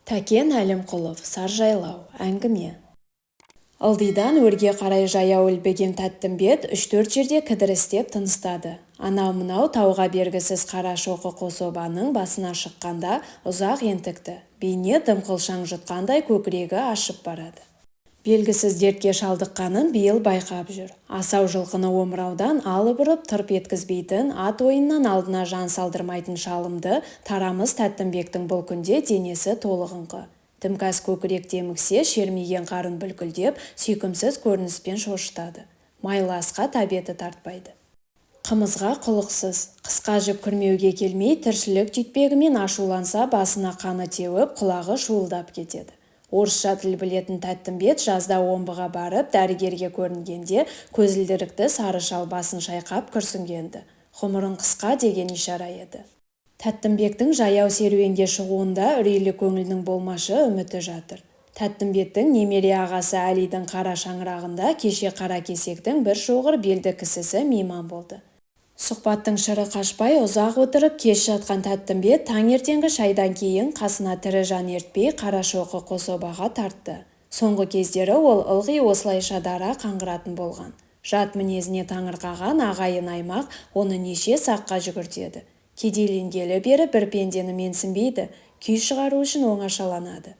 Тәкен Әлімқұлов, Саржайлау, әңгіме. Ылдидан өрге қарай жаяу ілбеген Тәттімбет 3-4 жерде кідірістеп тыныстады. Анау-мынау тауға бергісіз Қарашоқы қособаның басына шыққанда ұзақ ентікті. Бейне дымқылшаң жұтқандай көкірегі ашып барады. Белгісіз дертке шалдыққанын биыл байқап жүр. Асау жылқыны омыраудан алып ұрып тырп еткізбейтін, ат ойыннан алдына жан салдырмайтын шалымды тарамыс Тәттімбектің бұл күнде денесі толығыңқы. Дімкәс көкірек деміксе, шермеген қарын бүлкілдеп, сүйкімсіз көрініспен шошытады. Майлы асқа тәбеті тартпайды. Қымызға құлықсыз, қысқа жіп күрмеуге келмей, тіршілік түйткегімен ашуланса, басына қаны теуіп, құлағы шуылдап кетеді. Орысша тіл білетін Тәттімбет жазда омбыға барып, дәрігерге көрінгенде көзілдірікті сары шал басын шайқап күрсінгенді. Ғұмырың қысқа деген ишара еді. Тәттімбектің жаяу серуенге шығуында үрейлі көңілінің болмашы үміті жатыр. Тәттімбеттің немере ағасы Әлидің қара шаңырағында кеше қара кесектің бір шоғыр белді кісісі мейман болды. Сұхбаттың шыры қашпай ұзақ отырып кеш жатқан Тәттімбет таңертеңгі шайдан кейін қасына тірі жан ертпей Қарашоқы қособаға тартты. Соңғы кездері ол ылғи осылайша дара қаңғыратын болған. Жат мінезіне таңырқаған ағайын аймақ оны неше саққа жүгіртеді. Кедейленгелі бері бір пендені менсінбейді, күй шығару үшін оңашаланады.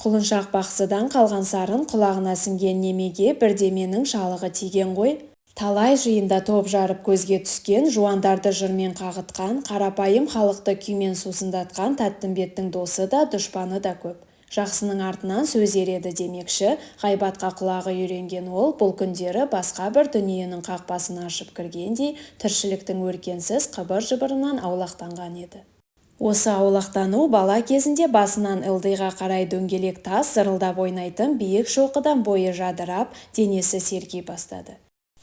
Құлыншақ бақсыдан қалған сарын құлағына сіңген немеге бірдеменің шалығы тиген ғой. Талай жиында топ жарып көзге түскен, жуандарды жырмен қағытқан, қарапайым халықты күймен сусындатқан Тәттімбеттің досы да, дұшпаны да көп. Жақсының артынан сөз ереді демекші, ғайбатқа құлағы үйренген ол бұл күндері басқа бір дүниенің қақпасын ашып кіргендей, тіршіліктің өркенсіз қыбыр-жыбырынан аулақтанған еді. Осы аулақтану бала кезінде басынан ылдиға қарай дөңгелек тас зырылдап ойнайтын биік шоқыдан бойы жадырап, денесі серги бастады.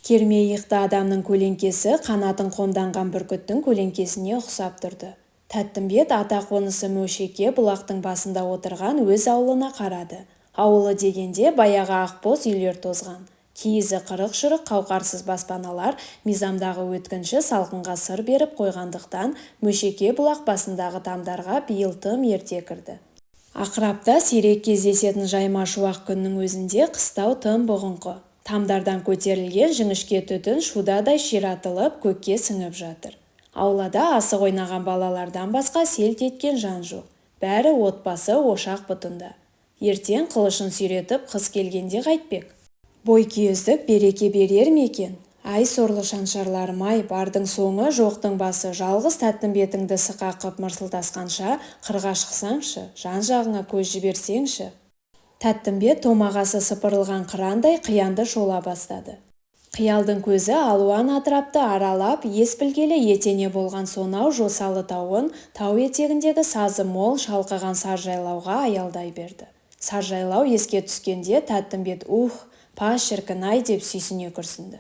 Керме иықты адамның көлеңкесі қанатын қомданған бүркіттің көлеңкесіне ұқсап тұрды. Тәттімбет ата қонысы Мөшеке бұлақтың басында отырған өз аулына қарады. Ауылы дегенде баяғы ақбоз үйлер тозған. Киізі қырық-шырық қауқарсыз баспаналар мизамдағы өткінші салқынға сыр беріп қойғандықтан Мөшеке бұлақ басындағы тамдарға биыл тым ерте кірді. Ақырапта сирек кездесетін жайма шуақ күннің өзінде қыстау тым бұғыңқы. Тамдардан көтерілген жіңішке түтін шудадай ширатылып көкке сіңіп жатыр. Аулада асық ойнаған балалардан басқа селт еткен жан жоқ. Бәрі отбасы ошақ бұтында. Ертең қылышын сүйретіп қыс келгенде қайтпек. Бой күйездік береке берер ме екен? Ай сорлы шаншарларым-ай, бардың соңы жоқтың басы, жалғыз Тәттімбетіңді сықақып мырсылдасқанша қырға шықсаңшы, жан жағыңа көз жіберсеңші. Тәттімбет томағасы сыпырылған қырандай қиянды шола бастады. Қиялдың көзі алуан атырапты аралап, ес білгелі етене болған сонау жосалы тауын, тау етегіндегі сазы мол шалқыған Саржайлауға аялдай берді. Саржайлау еске түскенде Тәттімбет па шіркін-ай деп сүйсіне күрсінді.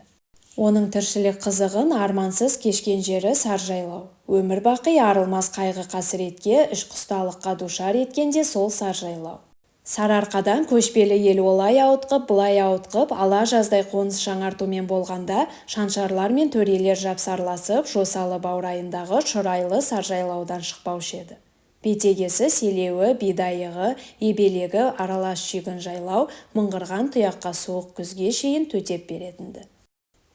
Оның тіршілік қызығын армансыз кешкен жері Саржайлау. Өмір бақи арылмас қайғы қасіретке, іш құсталыққа душар еткенде сол Саржайлау. Сарыарқадан көшпелі ел олай ауытқып, бұлай ауытқып, ала жаздай қоныс жаңартумен болғанда, шаншарлар мен төрелер жапсарласып, жосалы баурайындағы шұрайлы Саржайлаудан шықпаушы еді. Бетегесі, селеуі, бидайығы, ебелегі аралас шүйгін жайлау мыңғырған тұяққа суық күзге шейін төтеп беретінді.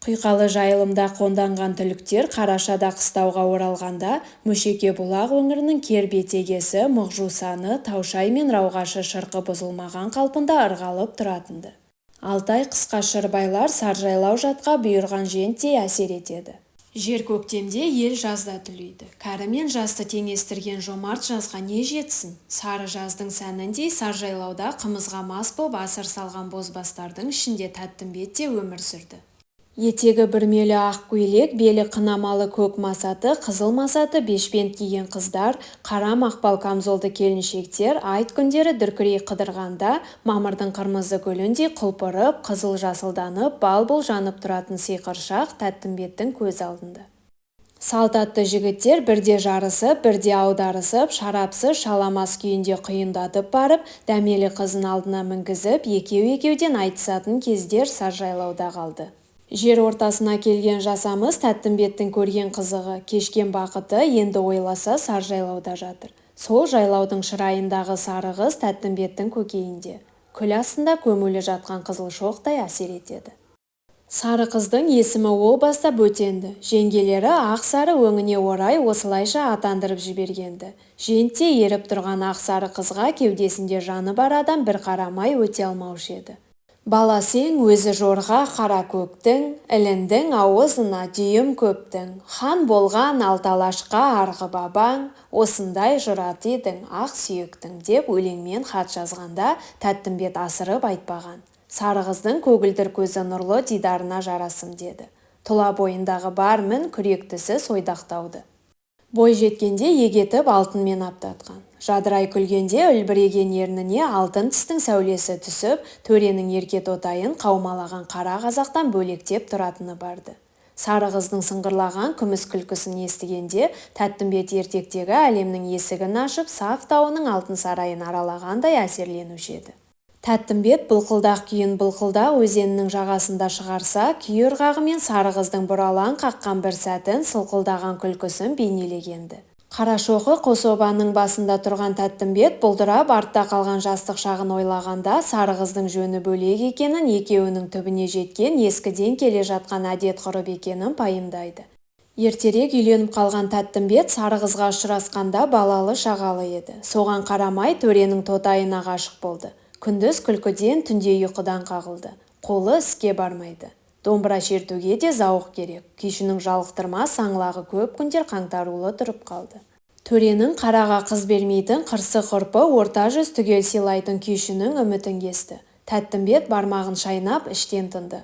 Құйқалы жайылымда қонданған түліктер қарашада қыстауға оралғанда, Мөшеке бұлақ өңірінің кер бетегесі, мұғжусаны, таушай мен рауғашы шырқы бұзылмаған қалпында ырғалып тұратынды. Алтай қысқа шырбайлар Саржайлау жатқа бұйырған жентей әсер етеді. Жер көктемде ел жазда түлейді. Кәрі мен жасты теңестірген жомарт жазға не жетсін? Сары жаздың сәніндей Саржайлауда қымызға мас боп асыр салған бозбастардың ішінде Тәттімбет те өмір сүрді. Етегі бүрмелі ақ көйлек, белі қынамалы көк масаты, қызыл масаты бешпент киген қыздар, қара мақпал камзолды келіншектер айт күндері дүркірей қыдырғанда, мамырдың қырмызы гүліндей құлпырып, қызыл жасылданып, бал-бұл жанып тұратын сиқыршақ Тәттімбеттің көз алдында. Салт атты жігіттер бірде жарысып, бірде аударысып, шарапсыз шаламас күйінде құйындатып барып, дәмелі қызын алдына мінгізіп, екеу-екеуден айтысатын кездер Саржайлауда қалды. Жер ортасына келген жасамыз Тәттімбеттің көрген қызығы, кешкен бақыты енді ойласа Саржайлауда жатыр. Сол жайлаудың шырайындағы сары қыз Тәттімбеттің көкейінде күл астында көмулі жатқан қызыл шоқтай әсер етеді. Сары қыздың есімі о баста Бөтенді, жеңгелері ақ сары өңіне орай осылайша атандырып жібергенді. Жентте еріп тұрған ақ сары қызға кеудесінде жаны бар адам бір қарамай өте алмаушы еді. Баласең өзі жорға қара көктің, іліндің ауызына дүйім көптің, хан болған алталашқа арғы бабаң, осындай жұрат едің ақ сүйектің деп өлеңмен хат жазғанда Тәттімбет асырып айтпаған. Сары қыздың көгілдір көзі нұрлы дидарына жарасым деді. Тұла бойындағы бар мін күректісі сойдақтауды. Бой жеткенде егетіп алтынмен аптатқан. Жадырай күлгенде үлбіреген ерніне алтын тістің сәулесі түсіп, төренің еркет отайын қаумалаған қара қазақтан бөлектеп тұратыны барды. Сары қыздың сыңғырлаған күміс күлкісін естігенде Тәттімбет ертектегі әлемнің есігін ашып, Саф тауының алтын сарайын аралағандай әсерленуші еді. Тәттімбет былқылдақ күйін былқылдақ өзенінің жағасында шығарса, күй ырғағымен сары қыздың бұралаң қаққан бір сәтін сылқылдаған күлкісін бейнелегенді. Қарашоқы қособаның басында тұрған Тәттімбет бұлдырап артта қалған жастық шағын ойлағанда сары қыздың жөні бөлек екенін, екеуінің түбіне жеткен ескіден келе жатқан әдет ғұрып екенін пайымдайды. Ертерек үйленіп қалған Тәттімбет сары қызға ұшырасқанда балалы шағалы еді. Соған қарамай төренің тотайына ғашық болды. Күндіз күлкіден, түнде ұйқыдан қағылды. Қолы іске бармайды. Домбыра шертуге де зауық керек. Күйшінің жалықтырмас саңлағы көп күндер қаңтарулы тұрып қалды. Төренің қараға қыз бермейтін қырсы-құрпы орта жүз түгел сыйлайтын күйшінің үмітін кесті. Тәттімбет бармағын шайнап іштен тынды.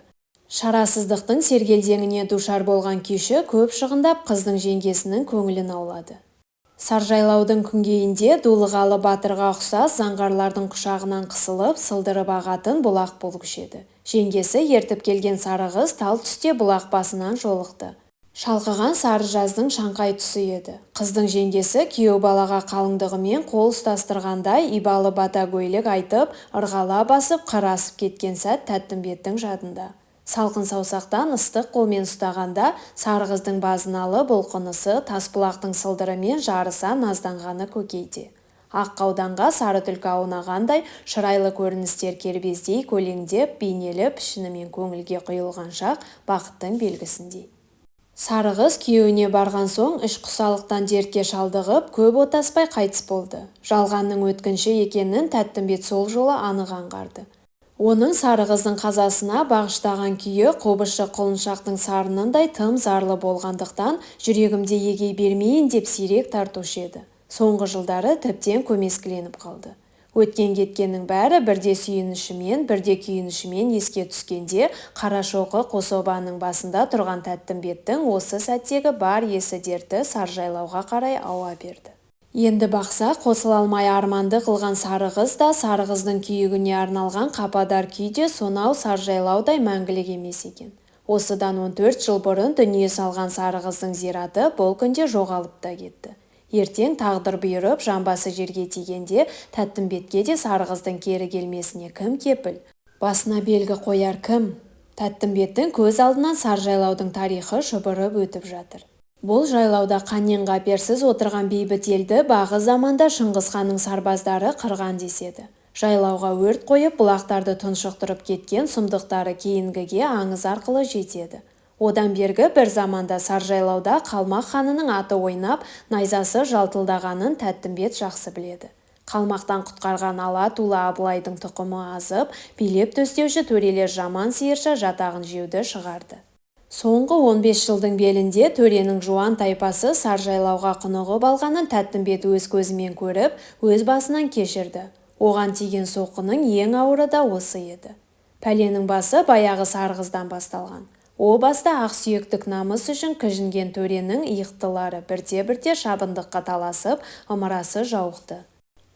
Шарасыздықтың сергелдеңіне душар болған күйші көп шығындап қыздың жеңгесінің көңілін аулады. Саржайлаудың күнгейінде дулығалы батырға ұқсас заңғарлардың құшағынан қысылып, сылдырып ағатын бұлақ болушы еді. Жеңгесі ертіп келген сары қыз тал түсте бұлақ басынан жолықты. Шалқыған сары жаздың шаңқай тұсы еді. Қыздың жеңгесі күйеу балаға қалыңдығымен қол ұстастырғандай ибалы бата көйлек айтып, ырғала басып, қарасып кеткен сәт Тәттімбеттің жадында. Салқын саусақтан ыстық қолмен ұстағанда сары қыздың базыналы бұлқынысы тасбұлақтың сылдырымен жарыса назданғаны көкейде. Ақ қауданға сары түлкі аунағандай шырайлы көріністер кербездей көлеңдеп, бейнеліп, пішінімен көңілге құйылған шақ бақыттың белгісіндей. Сары қыз күйеуіне барған соң іш құсалықтан дертке шалдығып, көп отаспай қайтыс болды. Жалғанның өткінші екенін Тәттімбет сол жолы анық аңғарды. Оның сары қыздың қазасына бағыштаған күйі қобызшы құлыншақтың сарынындай тым зарлы болғандықтан жүрегімде егей бермейін деп сирек тартушы еді. Соңғы жылдары тіптен көмескіленіп қалды. Өткен кеткеннің бәрі бірде сүйінішімен, бірде күйінішімен еске түскенде Қарашоқы қособаның басында тұрған Тәттімбеттің осы сәттегі бар есі дерті Саржайлауға қарай ауа берді. Енді бақса қосыла алмай арманды қылған сары қыз да сары қыздың күйігіне арналған қападар күйде сонау Саржайлаудай мәңгілік емес екен. Осыдан 14 жыл бұрын дүние салған сары қыздың зираты бұл күнде жоғалып та кетті. Ертең тағдыр бұйырып жамбасы жерге тигенде Тәттімбетке де сары қыздың кері келмесіне кім кепіл? Басына белгі қояр кім? Тәттімбеттің көз алдынан Саржайлаудың тарихы шұбырып өтіп жатыр. Бұл жайлауда қаннен-қаперсіз отырған бейбіт елді бағы заманда Шыңғыс ханның сарбаздары қырған деседі. Жайлауға өрт қойып бұлақтарды тұншықтырып кеткен сұмдықтары кейінгіге аңыз арқылы жетеді. Одан бергі бір заманда Саржайлауда Қалмақ ханының аты ойнап, найзасы жалтылдағанын Тәттімбет жақсы біледі. Қалмақтан құтқарған ала-тула Абылайдың тұқымы азып, билеп төстеуші төрелер жаман сиырша жатағын жеуді шығарды. Соңғы 15 жылдың белінде төренің жуан тайпасы Саржайлауға құнығып алғанын Тәттімбет өз көзімен көріп, өз басынан кешірді. Оған тиген соққының ең ауыры да осы еді. Пәленің басы баяғы сары қыздан басталған. О баста ақ сүйектік намыс үшін кіжінген төренің иықтылары бірте-бірте шабындыққа таласып, ымырасы жауықты.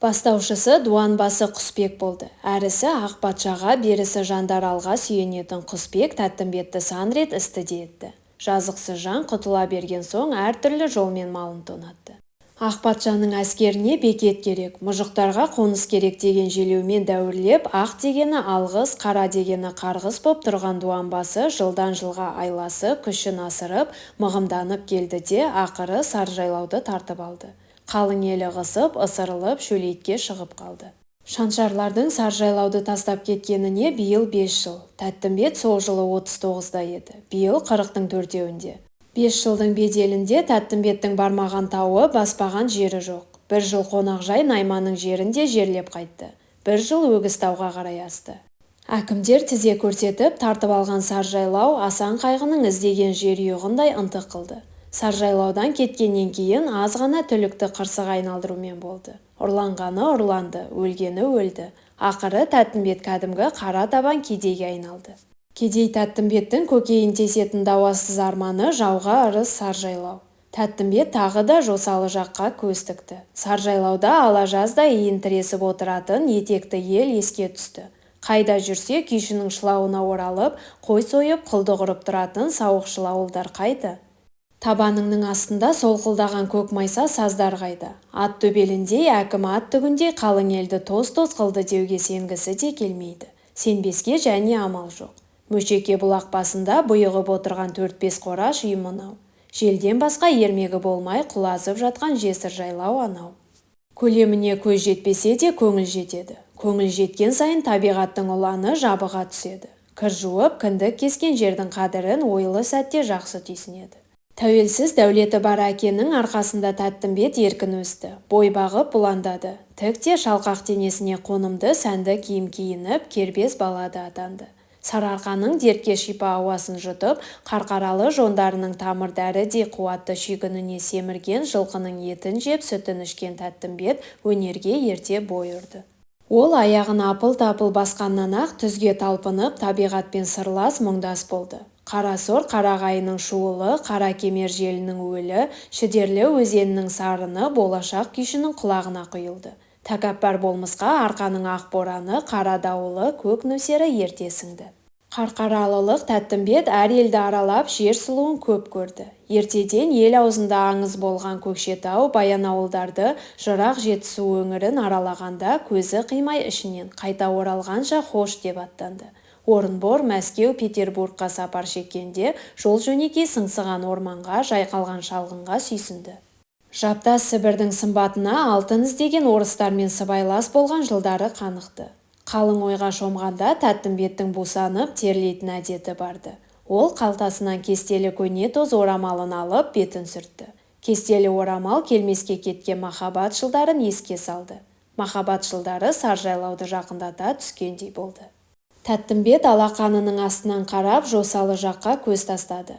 Бастаушысы дуанбасы Құсбек болды. Әрісі ақ патшаға, берісі Жандаралға сүйенетін Құсбек Тәттімбетті сан рет істі де етті. Жазықсыз жан құтыла берген соң әртүрлі жолмен малын тонатты. Ақ патшаның әскеріне бекет керек, мұжықтарға қоныс керек деген желеумен дәуірлеп, ақ дегені алғыс, қара дегені қарғыс боп тұрған дуанбасы жылдан жылға айласы күшін асырып, мығымданып келді де ақыры Саржайлауды тартып алды. Қалың елі ығысып, ысырылып, шөлейтке шығып қалды. Шаншарлардың Саржайлауды тастап кеткеніне биыл 5 жыл. Тәттімбет сол жылы 39-да еді. Биыл 40-тың 4-еуінде. 5 жылдың беделінде Тәттімбеттің бармаған тауы, баспаған жері жоқ. 1 жыл қонақжай Найманның жерінде жерлеп қайтты. 1 жыл Өгізтауға қарай асты. Әкімдер тізе көрсетіп, тартып алған Саржайлау Асан қайғының іздеген жерұйығындай ынтық қылды. Саржайлаудан кеткеннен кейін аз ғана түлікті қырсыға айналдырумен болды. Ұрланғаны ұрланды, өлгені өлді. Ақыры Тәттімбет кәдімгі қара табан кедейге айналды. Кедей Тәттімбеттің көкейін тесетін дауасыз арманы жауға ырыс Саржайлау. Тәттімбет тағы да жосалы жаққа көз тікті. Саржайлауда ала жазда иін тіресіп отыратын етекті ел еске түсті. Қайда жүрсе күйшінің шылауына оралып, қой сойып, құлды құрып тұратын сауықшыл ауылдар қайда? Табаныңның астында солқылдаған көк майса саздар қайда? Ат төбеліндей, әкім ат түгіндей қалың елді тоз-тоз қылды деуге сенгісі де келмейді. Сенбеске және амал жоқ. Мөшеке бұлақ басында бұйығып отырған 4-5 қораш үй мынау. Желден басқа ермегі болмай құлазып жатқан жесір жайлау анау. Көлеміне көз жетпесе де көңіл жетеді. Көңіл жеткен сайын табиғаттың ұланы жабыға түседі. Кір жуып, кіндік кескен жердің қадірін ойлы сәтте жақсы түйсінеді. Тәуелсіз дәулеті бар әкенің арқасында Тәттімбет еркін өсті. Бой бағып бұландады. Тікте шалқақ денесіне қонымды сәнді киім киініп, кербез балады атанды. Сарыарқаның дертке шипа ауасын жұтып, қарқаралы жондарының тамыр дәрідей қуатты шүйгініне семірген жылқының етін жеп сүтін ішкен Тәттімбет өнерге ерте бой ұрды. Ол аяғын апыл-тапыл басқаннан-ақ түзге талпынып, табиғатпен сырлас мұңдас болды. Қарасор қарағайының шуылы, қара кемер желінің өлі, шідерлі өзенінің сарыны болашақ күйшінің құлағына құйылды. Тәкаппар болмысқа арқаның ақ бораны, қара дауылы, көк нөсері ертесіңді. Қарқаралылық Тәттімбет әр елді аралап жер сұлуын көп көрді. Ертеден ел аузында аңыз болған Көкшетау, Баянауылдарды, жырақ Жетісу өңірін аралағанда көзі қимай ішінен қайта оралғанша хош деп аттанды. Орынбор, Мәскеу, Петербургқа сапар шеккенде жол жөнекей сыңсыған орманға, жайқалған шалғынға сүйсінді. Жаптас Сібірдің сымбатына алтын іздеген орыстармен сыбайлас болған жылдары қанықты. Қалың ойға шомғанда Тәттімбеттің бусанып терлейтін әдеті барды. Ол қалтасынан кестелі көне тоз орамалын алып бетін сүртті. Кестелі орамал келмеске кеткен махаббат жылдарын еске салды. Махаббат жылдары Саржайлауды жақындата түскендей болды. Тәттімбет алақанының астынан қарап жосалы жаққа көз тастады.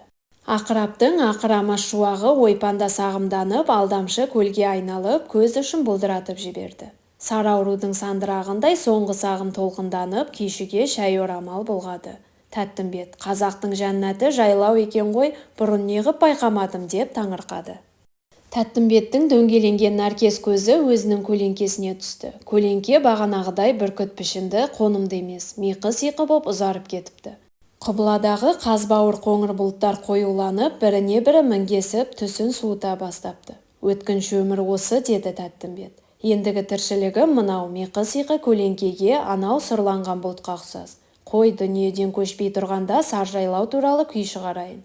Ақыраптың ақырамас шуағы ойпанда сағымданып, алдамшы көлге айналып, көз ұшын бұлдыратып жіберді. Сараурудың сандырағындай соңғы сағым толқынданып, күйшіге шәй орамал болғады. Тәттімбет, қазақтың жәннаты жайлау екен ғой, бұрын неғып байқамадым деп таңырқады. Тәттімбеттің дөңгеленген нәркес көзі өзінің көлеңкесіне түсті. Көлеңке бағанағыдай бүркіт пішінді, қонымды емес, миқы-сиқы боп ұзарып кетіпті. Құбыладағы қазбауыр қоңыр бұлттар қоюланып, біріне-бірі мінгесіп, түсін суыта бастапты. Өткінші өмір осы, деді Тәттімбет. Ендігі тіршілігі мынау миқы-сиқы көлеңкеге, анау сұрланған бұлтқа ұқсас. Қой, дүниеден көшпей тұрғанда Саржайлау туралы күй шығарайын.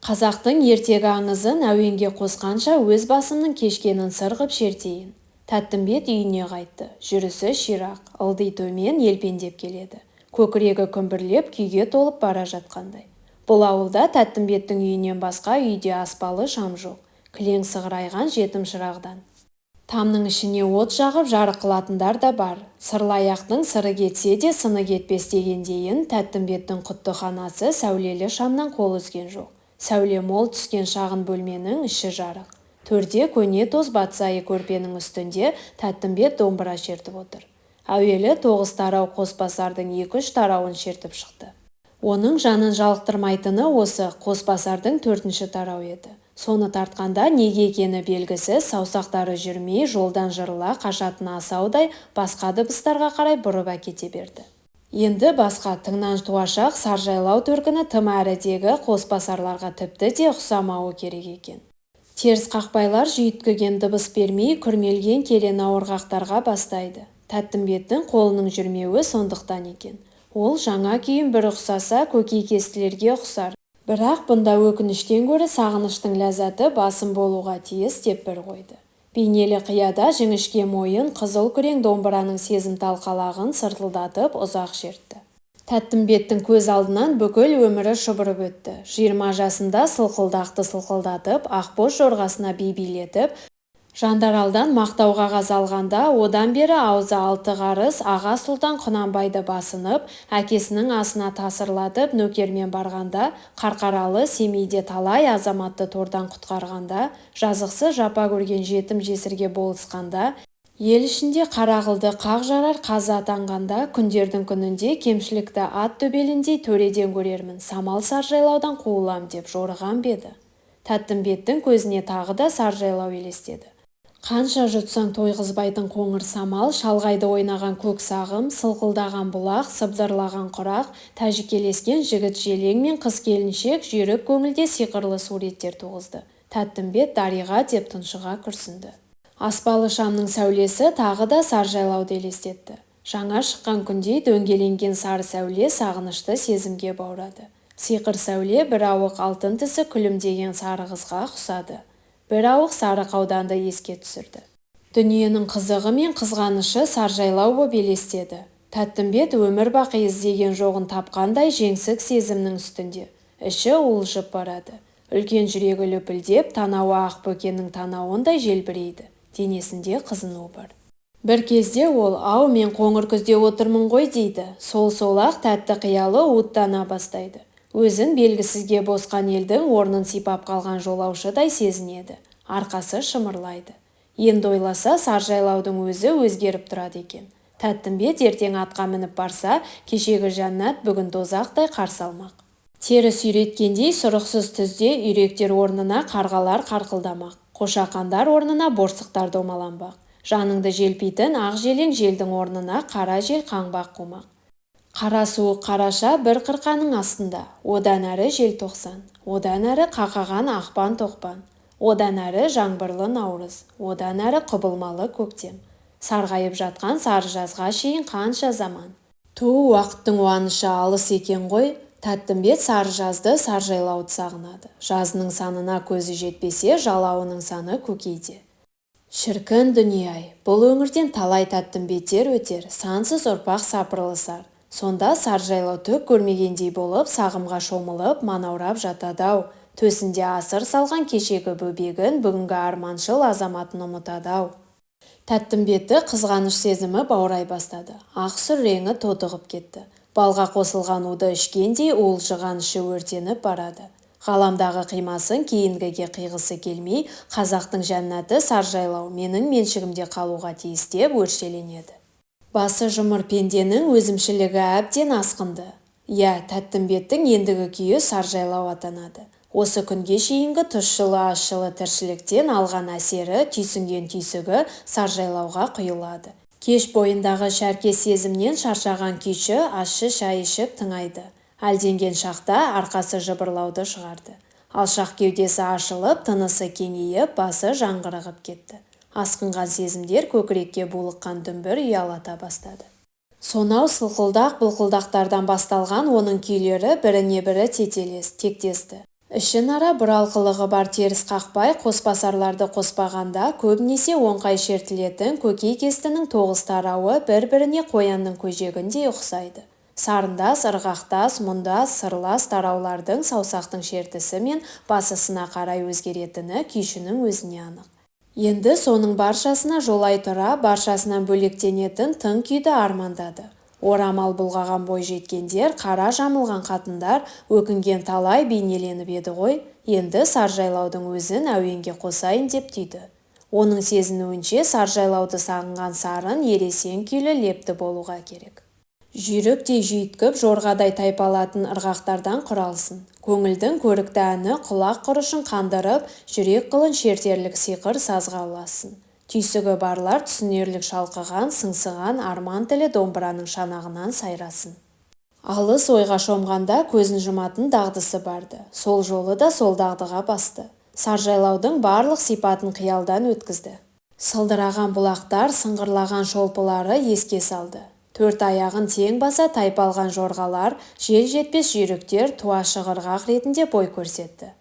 Қазақтың ертегі аңызын әуенге қосқанша өз басымның кешкенін сырғып шертейін. Тәттімбет үйіне қайтты. Жүрісі ширақ, ылди төмен елпендеп келеді. Көкірегі күмбірлеп күйге толып бара жатқандай. Бұл ауылда Тәттімбеттің үйінен басқа үйде аспалы шам жоқ. Кілең сығырайған жетім шырағдан. Тамның ішіне от жағып жарық қылатындар да бар. Сырлаяқтың сыры кетсе де сыны кетпес дегендейін Тәттімбеттің құттыханасы сәулелі шамнан қол үзген жоқ. Сәуле мол түскен шағын бөлменің іші жарық. Төрде көне тоз батсайы көрпенің үстінде Тәттімбет домбыра шертіп отыр. Әуелі 9 тарау Қосбасардың 2-3 тарауын шертіп шықты. Оның жанын жалықтырмайтыны осы Қосбасардың 4-ші тарау еді. Соны тартқанда неге екені белгісіз, саусақтары жүрмей жолдан жырыла қашатын асаудай басқа дыбыстарға қарай бұрып әкете берді. Енді басқа тыңнан туашақ Саржайлау төркіні тым әрідегі Қосбасарларға тіпті де ұқсамауы керек екен. Теріс қақпайлар жүйіткіген дыбыс бермей күрмелген керен ауырғақтарға бастайды. Тәттімбеттің қолының жүрмеуі сондықтан екен. Ол жаңа күйін бір ұқсаса көкейкестілерге ұқсар. Бірақ бұнда өкініштен гөрі сағыныштың ләззаты басым болуға тиіс деп бір қойды. Бейнелі қияда жіңішке мойын қызыл күрең домбыраның сезімтал қалағын сыртылдатып ұзақ шертті. Тәттімбеттің көз алдынан бүкіл өмірі шұбырып өтті. 20 жасында сылқылдақты сылқылдатып, ақбоз жорғасына би-билетіп, Жандаралдан мақтау қағаз алғанда, одан бері аузы алты қарыс аға сұлтан Құнанбайды басынып, әкесінің асына тасырлатып нөкермен барғанда, Қарқаралы Семейде талай азаматты тордан құтқарғанда, жазықсы жапа көрген жетім жесірге болысқанда, ел ішінде қарақылды қақ жарар қазы атанғанда, күндердің күнінде кемшілікті ат төбеліндей төреден көрермін, самал Саржайлаудан қуылам деп жорыған беді. Тәттімбеттің көзіне тағы да Саржайлау елестеді. Қанша жұтсаң тойғызбайтын қоңыр самал, шалғайды ойнаған көк сағым, сылқылдаған бұлақ, сыбдырлаған құрақ, тәжікелескен жігіт желең мен қыз келіншек жүйрік көңілде сиқырлы суреттер туғызды. Тәттімбет Дариға деп тұншыға күрсінді. Аспалы шамның сәулесі тағы да Саржайлауды елестетті. Жаңа шыққан күндей дөңгеленген сары сәуле сағынышты сезімге баурады. Сиқыр сәуле бір ауық алтын тісі күлімдеген сары қызға ұқсады. Бір ауық сары қауданды еске түсірді. Дүниенің қызығы мен қызғанышы Саржайлау боп елестеді. Тәттімбет өмір бақи іздеген жоғын тапқандай жеңсік сезімнің үстінде. Іші уылжып барады. Үлкен жүрегі лүпілдеп, танауы ақ бөкеннің танауындай желбірейді. Денесінде қызыну бар. Бір кезде ол, ау мен қоңыр күзде отырмын ғой дейді. Сол-солақ тәтті қиялы уыттана бастайды. Өзін белгісізге босқан елдің орнын сипап қалған жолаушыдай сезінеді. Арқасы шымырлайды. Енді ойласа Саржайлаудың өзі өзгеріп тұрады екен. Тәттімбет ертең атқа мініп барса, кешегі жәннат бүгін тозақтай қарсы алмақ. Теріс үйреткендей сұрықсыз түзде үйректер орнына қарғалар қарқылдамақ. Қошақандар орнына борсықтар домаланбақ. Жаныңды желпитін ақ желең желдің орнына қара жел қаңбақ қумақ. Қара суық қараша бір қырқаның астында, одан әрі желтоқсан, одан әрі қақаған ақпан тоқпан, одан әрі жаңбырлы наурыз, одан әрі құбылмалы көктем. Сарғайып жатқан сары жазға шейін қанша заман. Уақыттың уанышы алыс екен ғой. Тәттімбет сары жазды Саржайлауды сағынады. Жазының санына көзі жетпесе, жалауының саны көкейде. Шіркін дүние-ай, бұл өңірден талай тәттімбеттер өтер, сансыз ұрпақ сапырылысар. Сонда Саржайлау түк көрмегендей болып, сағымға шомылып, манаурап жатады-ау. Төсінде асыр салған кешегі бөбегін, бүгінгі арманшыл азаматын ұмытады-ау. Тәттімбетті қызғаныш сезімі баурай бастады. Ақ сұр реңі тотығып кетті. Балға қосылған уды ішкендей уылжыған іші өртеніп барады. Ғаламдағы қимасын кейінгіге қиғысы келмей, қазақтың жәннаты Саржайлау менің меншігімде қалуға тиіс деп өршеленеді. Басы жұмыр пенденің өзімшілігі әбден асқынды. Тәттімбеттің ендігі күйі Саржайлау атанады. Осы күнге шейінгі тұщылы ашылы тіршіліктен алған әсері, түйсінген түйсігі Саржайлауға құйылады. Кеш бойындағы шәркес сезімнен шаршаған күйші ащы шай ішіп тыңайды. Әлденген шақта арқасы жыбырлауды шығарды. Алшақ кеудесі ашылып, тынысы кеңейіп, басы жаңғырығып кетті. Асқынған сезімдер көкірекке булыққан дүмбір ұялата бастады. Сонау сылқылдақ бұлқылдақтардан басталған оның күйлері біріне бірі тетелес, тектесті. Ішінара бұралқылығы бар теріс қақпай, қосбасарларды қоспағанда көбінесе оңқай шертілетін көкей кестінің тоғыз тарауы бір-біріне қоянның көжегіндей ұқсайды. Сарындас, ырғақтас, мұндас, сырлас тараулардың саусақтың шертісі мен басысына қарай өзгеретіні күйшінің өзіне анық. Енді соның баршасына жолай тұра, баршасынан бөлектенетін тың күйді армандады. Орамал бұлғаған бой жеткендер, қара жамылған қатындар өкінген талай бейнеленіп еді ғой, енді Саржайлаудың өзін әуенге қосайын деп түйді. Оның сезінуінше Саржайлауды сағынған сарын ересен күйлі лепті болуға керек. Жүйріктей жүйткіп, жорғадай тайпалатын ырғақтардан құралсын. Көңілдің көрікті әні құлақ құрышын қандырып, жүрек қылын шертерлік сиқыр сазға ұласын. Түйсігі барлар түсінерлік шалқыған, сыңсыған арман тілі домбыраның шанағынан сайрасын. Алыс ойға шомғанда көзін жұматын дағдысы барды. Сол жолы да сол дағдыға басты. Саржайлаудың барлық сипатын қиялдан өткізді. Сылдыраған бұлақтар, сыңғырлаған шолпылары еске салды. Төрт аяғын тең баса тайпалған жорғалар, жел жетпес жүйріктер туа шығырғақ ретінде бой көрсетті.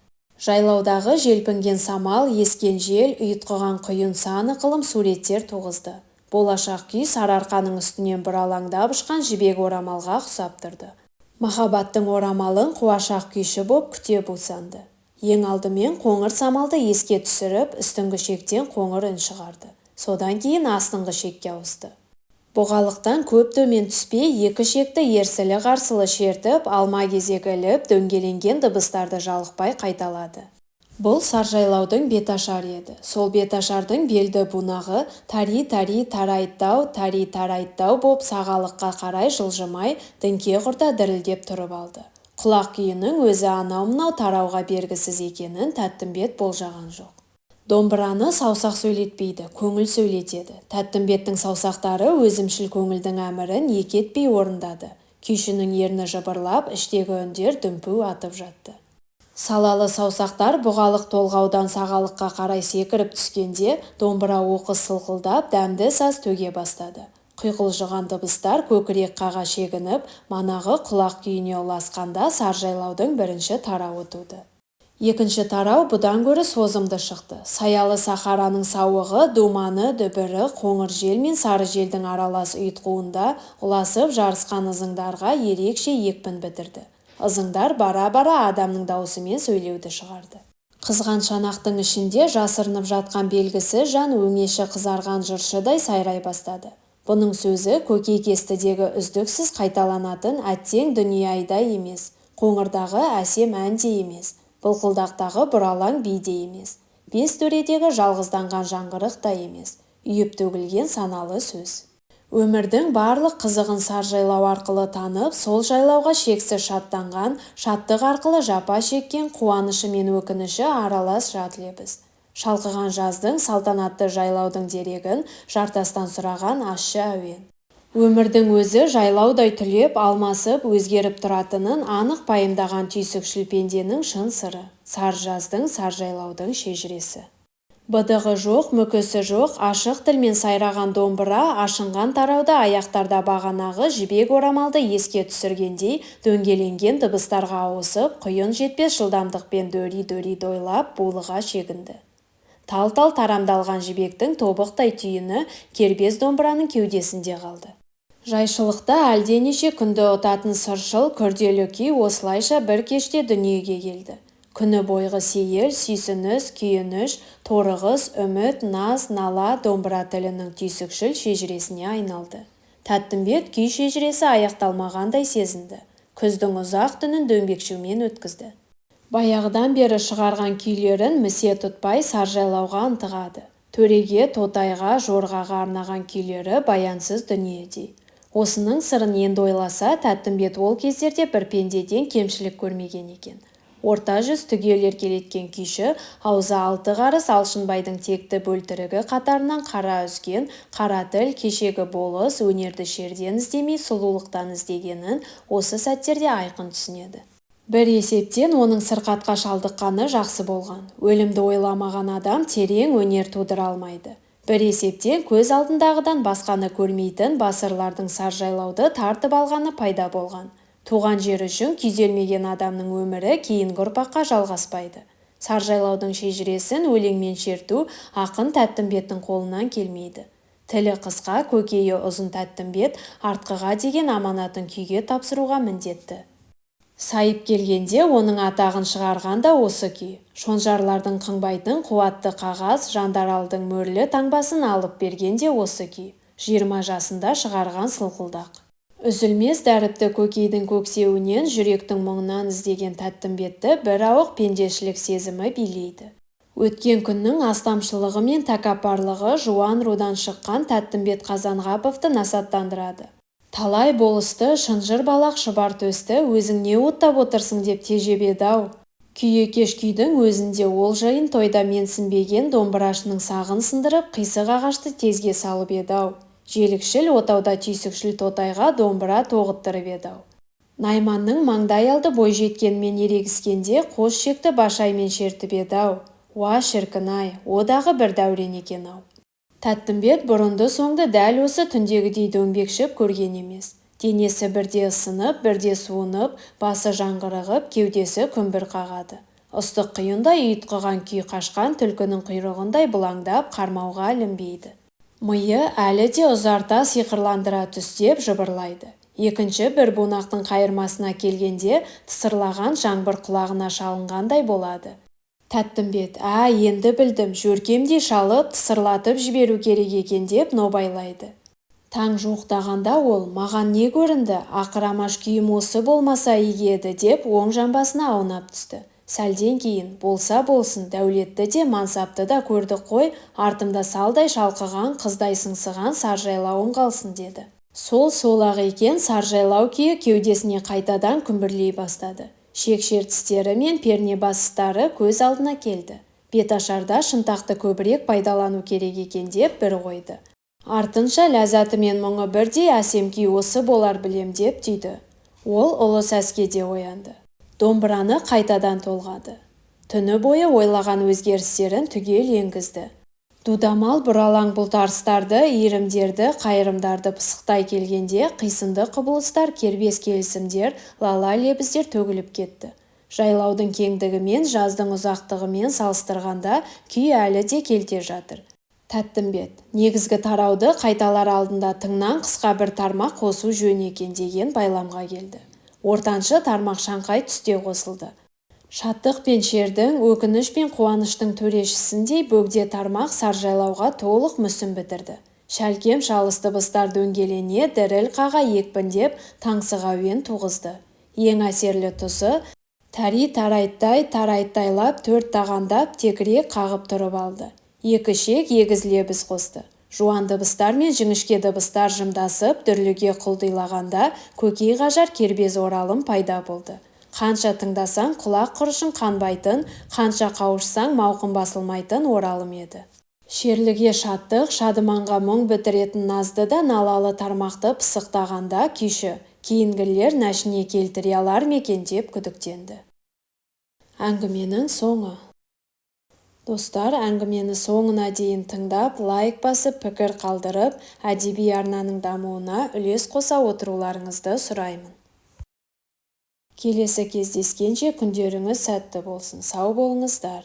Жайлаудағы желпінген самал, ескен жел, ұйытқыған құйын сан ықылым суреттер туғызды. Болашақ күй сарыарқаның үстінен бұралаңдап ұшқан жібек орамалға ұқсап тұрды. Махаббаттың орамалын қуашақ күйші боп күте бусанды. Ең алдымен қоңыр самалды еске түсіріп, үстіңгі шектен қоңыр үн шығарды. Содан кейін астыңғы шекке ауысты. Бұғалықтан көп төмен түспей, екі шекті ерсілі-қарсылы шертіп, алма-кезек іліп, дөңгеленген дыбыстарды жалықпай қайталады. Бұл саржайлаудың беташар еді. Сол беташардың белді бунағы тари-тари тарайттау, тари-тарайттау боп сағалыққа қарай жылжымай, діңке құрда дірілдеп тұрып алды. Құлақ күйінің өзі анау-мынау тарауға бергісіз екенін Тәттімбет болжаған жоқ. Домбыраны саусақ сөйлетпейді, көңіл сөйлетеді. Тәттімбеттің саусақтары өзімшіл көңілдің әмірін екетпей орындады. Күйшінің ерні жыбырлап, іштегі үндер дүмпу атып жатты. Салалы саусақтар бұғалық толғаудан сағалыққа қарай секіріп түскенде, домбыра оқыс сылқылдап, дәмді саз төге бастады. Құйқылжыған дыбыстар көкірек қаға шегініп, манағы құлақ күйіне ұласқанда саржайлаудың бірінші тарауы туды. Екінші тарау бұдан гөрі созымды шықты. Саялы сахараның сауығы, думаны, дүбірі, қоңыр жел мен сары желдің аралас ұйытқуында ұласып жарысқан ызыңдарға ерекше екпін бітірді. Ызыңдар бара-бара адамның даусымен сөйлеуді шығарды. Қызған шанақтың ішінде жасырынып жатқан белгісіз жан өңеші қызарған жыршыдай сайрай бастады. Бұның сөзі көкейкестідегі үздіксіз қайталанатын әттең дүние айда емес, қоңырдағы әсем әнде емес, былқылдақтағы бұралаң биде емес, бес төредегі жалғызданған жаңғырық та емес, үйіп төгілген саналы сөз. Өмірдің барлық қызығын саржайлау арқылы танып, сол жайлауға шексіз шаттанған, шаттық арқылы жапа шеккен қуанышы мен өкініші аралас жат лебіз. Шалқыған жаздың салтанатты жайлаудың дерегін жартастан сұраған ащы әуен. Өмірдің өзі жайлаудай түлеп, алмасып, өзгеріп тұратынын анық пайымдаған түйсікшіл пенденің шын сыры. Сар жаздың, сар жайлаудың шежіресі. Быдығы жоқ, мүкісі жоқ, ашық тілмен сайраған домбыра, ашынған тарауда аяқтарда бағанағы жібек орамалды еске түсіргендей, дөңгеленген дыбыстарға ауысып, құйын жетпес жылдамдықпен дөри-дөри дойлап, булыға шегінді. Тал-тал тарамдалған жібектің тобықтай түйіні кербез домбыраның кеудесінде қалды. Жайшылықта әлденеше күнді ұтатын сыршыл, күрделі күй осылайша бір кеште дүниеге келді. Күні бойғы сейіл, сүйсініс, күйініш, торығыс, үміт, наз, нала домбыра тілінің түйсікшіл шежіресіне айналды. Тәттімбет күй шежіресі аяқталмағандай сезінді. Күздің ұзақ түнін дөңбекшумен өткізді. Баяғыдан бері шығарған күйлерін місе тұтпай саржайлауға ынтығады. Төреге, тотайға, жорғаға арнаған күйлері баянсыз дүниедей. Осының сырын енді ойласа, Тәттімбет ол кездерде бір пендеден кемшілік көрмеген екен. Орта жүз түгел еркелеткен күйші, аузы алты қарыс Алшынбайдың текті бөлтірігі қатарынан қара үзген, қара тіл, кешегі болыс, өнерді шерден іздемей сұлулықтан іздегенін осы сәттерде айқын түсінеді. Бір есептен оның сырқатқа шалдыққаны жақсы болған. Өлімді ойламаған адам терең өнер тудыра алмайды. Бір есептен көз алдындағыдан басқаны көрмейтін басырлардың саржайлауды тартып алғаны пайда болған. Туған жер үшін күйзелмеген адамның өмірі кейінгі ұрпаққа жалғаспайды. Саржайлаудың шежіресін өлеңмен шерту ақын Тәттімбеттің қолынан келмейді. Тілі қысқа, көкейі ұзын Тәттімбет артқыға деген аманатын күйге тапсыруға міндетті. Сайып келгенде оның атағын шығарған да осы күй. Шонжарлардың қыңбайтын қуатты қағаз, жандаралдың мөрлі таңбасын алып бергенде осы күй. 20 жасында шығарған сылқылдақ. Үзілмес дәріпті көкейдің көксеуінен, жүректің мұңынан іздеген Тәттімбетті бір ауық пендешілік сезімі билейді. Өткен күннің астамшылығы мен тәкаппарлығы жуан рудан шыққан Тәттімбет Қазанғаповты насаттандырады. Талай болысты, шынжыр балақ шұбар төсті, өзің не оттап отырсың деп тежеп еді-ау. Күйі кеш күйдің өзінде ол жайын тойда менсінбеген домбырашының сағын сындырып, қисық ағашты тезге салып еді-ау. Желікшіл отауда түйсікшіл тотайға домбыра тоғыттырып еді-ау. Найманның маңдай алды бой жеткенмен ерегіскенде қос шекті башаймен шертіп еді-ау. Уа шіркін-ай, одағы бір дәурен екен-ау. Тәттімбет бұрынды соңды дәл осы түндегідей дөңбекшіп көрген емес. Денесі бірде ысынып, бірде суынып, басы жаңғырығып, кеудесі күмбір қағады. Ыстық құйындай ұйтқыған күй қашқан түлкінің құйрығындай бұлаңдап қармауға ілінбейді. Миы әлі де ұзарта сиқырландыра түстеп жыбырлайды. Екінші бір бунақтың қайырмасына келгенде тысырлаған жаңбыр құлағына шалынғандай болады. Тәттімбет, енді білдім, жөркемдей шалып тысырлатып жіберу керек екен деп нобайлайды. Таң жуықтағанда ол, маған не көрінді, ақырамаш күйім осы болмаса игі еді деп оң жамбасына аунап түсті. Сәлден кейін, болса болсын, дәулетті де мансапты да көрдік қой, артымда салдай шалқыған, қыздай сыңсыған саржайлауым қалсын деді. Сол-ақ екен, саржайлау күйі кеудесіне қайтадан күмбірлей бастады. Шекшер тістері мен перне басыстары көз алдына келді. Беташарда шынтақты көбірек пайдалану керек екен деп бір қойды. Артынша ләззаты мен мұңы бірдей әсем күй осы болар білем деп түйді. Ол ұлы сәскеде оянды. Домбыраны қайтадан толғады. Түні бойы ойлаған өзгерістерін түгел енгізді. Дудамал бұралаң бұлтарыстарды, иірімдерді, қайырымдарды пысықтай келгенде қисынды құбылыстар, кербес келісімдер, лала лебіздер төгіліп кетті. Жайлаудың кеңдігімен, жаздың ұзақтығымен салыстырғанда күй әлі де келте жатыр. Тәттімбет, негізгі тарауды қайталар алдында тыңнан қысқа бір тармақ қосу жөн екен деген байламға келді. Ортаншы тармақ шаңқай түсте қосылды. Шаттық пен шердің, өкініш пен қуаныштың төрешісіндей бөгде тармақ саржайлауға толық мүсін бітірді. Шәлкем шалыс дыбыстар дөңгелене діріл қаға екпіндеп таңсық әуен туғызды. Ең әсерлі тұсы тарайттайлап төрт тағандап текірек қағып тұрып алды. Екі шек егіз лебіз қосты. Жуан дыбыстар мен жіңішке дыбыстар жымдасып, дүрліге құлдилағанда көкей ғажар кербез оралым пайда болды. Қанша тыңдасаң құлақ құрышын қанбайтын, қанша қауышсаң мауқын басылмайтын оралым еді. Шерліге шаттық, шадыманға мұң бітіретін назды да налалы тармақты пысықтағанда күйші, кейінгілер нәшіне келтіре алар мекен деп күдіктенді. Әңгіменің соңы. Достар, әңгімені соңына дейін тыңдап, лайк басып, пікір қалдырып, әдеби арнаның дамуына үлес қоса отыруларыңызды сұраймын. Келесі кездескенше күндеріңіз сәтті болсын. Сау болыңыздар.